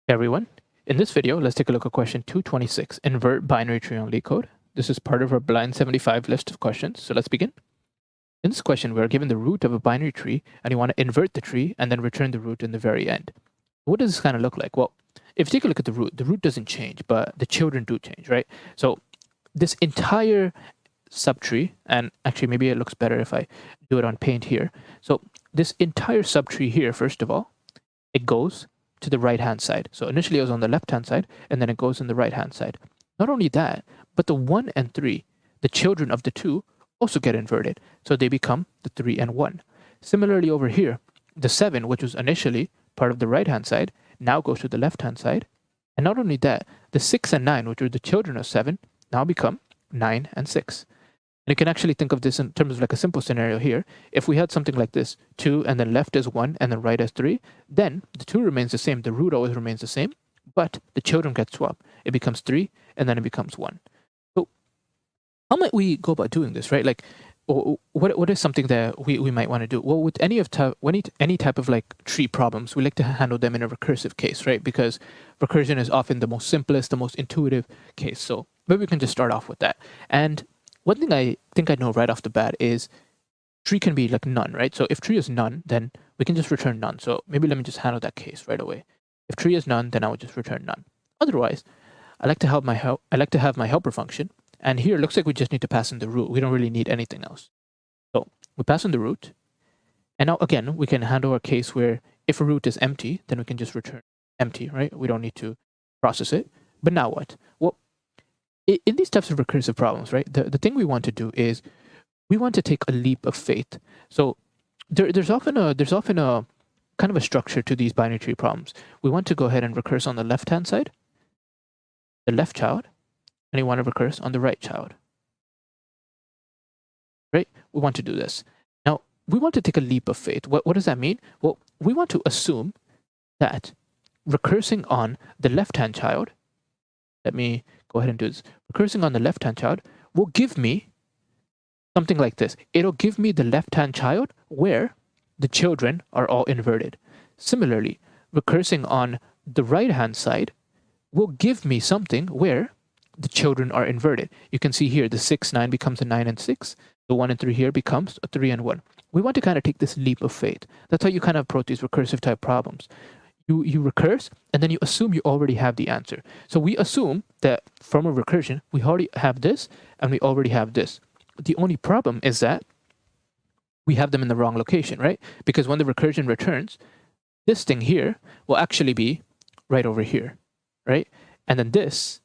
Hey everyone, in this video, let's take a look at question 226, invert binary tree on Leetcode. This is part of our blind 75 list of questions, so let's begin. In this question, we are given the root of a binary tree, and you want to invert the tree and then return the root in the very end. What does this kind of look like? Well, if you take a look at the root doesn't change, but the children do change, right? So this entire subtree, and actually maybe it looks better if I do it on Paint here. So this entire subtree here, first of all, it goes to the right-hand side. So initially it was on the left-hand side, and then it goes on the right-hand side. Not only that, but the 1 and 3, the children of the 2, also get inverted. So they become the 3 and 1. Similarly over here, the 7, which was initially part of the right-hand side, now goes to the left-hand side. And not only that, the 6 and 9, which were the children of 7, now become 9 and 6. And you can actually think of this in terms of like a simple scenario here. If we had something like this, 2 and then left is 1 and then right is 3, then the 2 remains the same. The root always remains the same, but the children get swapped. It becomes 3 and then it becomes 1. So how might we go about doing this, right? Like, what is something that we might want to do? Well, with any type of like tree problems, we like to handle them in a recursive case, right? Because recursion is often the most simplest, the most intuitive case. So maybe we can just start off with that. And one thing I think I know right off the bat is tree can be like none, right? So if tree is none, then we can just return none. So maybe let me just handle that case right away. If tree is none, then I would just return none. Otherwise, I like to have my helper function. And here it looks like we just need to pass in the root. We don't really need anything else. So we pass in the root. And now again, we can handle a case where if a root is empty, then we can just return empty, right? We don't need to process it. But now what? Well, in these types of recursive problems, right, the thing we want to do is we want to take a leap of faith. So there's often a kind of a structure to these binary tree problems. We want to go ahead and recurse on the left-hand side, the left child, and we want to recurse on the right child. Right? We want to do this. Now, we want to take a leap of faith. What does that mean? Well, we want to assume that recursing on the left-hand child, let me go ahead and do this. Recursing on the left-hand child will give me something like this. It'll give me the left-hand child where the children are all inverted. Similarly, recursing on the right-hand side will give me something where the children are inverted. You can see here the 6, 9 becomes a 9 and 6. The 1 and 3 here becomes a 3 and 1. We want to kind of take this leap of faith. That's how you kind of approach these recursive type problems. You recurse, and then you assume you already have the answer. So we assume that from a recursion, we already have this, and we already have this. The only problem is that we have them in the wrong location, right? Because when the recursion returns, this thing here will actually be right over here, right? And then this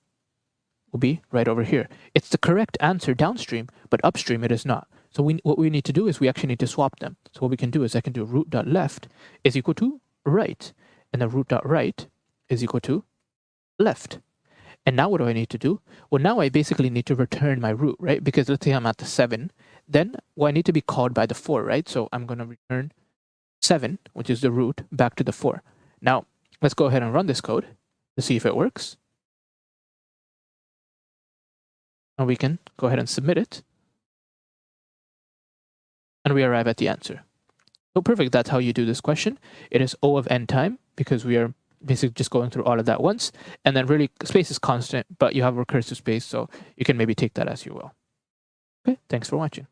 will be right over here. It's the correct answer downstream, but upstream it is not. So what we need to do is we actually need to swap them. So what we can do is I can do root.left is equal to right. And the root.right is equal to left. And now what do I need to do? Well, now I basically need to return my root, right? Because let's say I'm at the 7, then I need to be called by the 4, right? So I'm going to return 7, which is the root, back to the 4. Now, let's go ahead and run this code to see if it works. And we can go ahead and submit it. And we arrive at the answer. So perfect, that's how you do this question. It is O of n time, because we are basically just going through all of that once. And then really, space is constant, but you have recursive space, so you can maybe take that as you will. Okay, thanks for watching.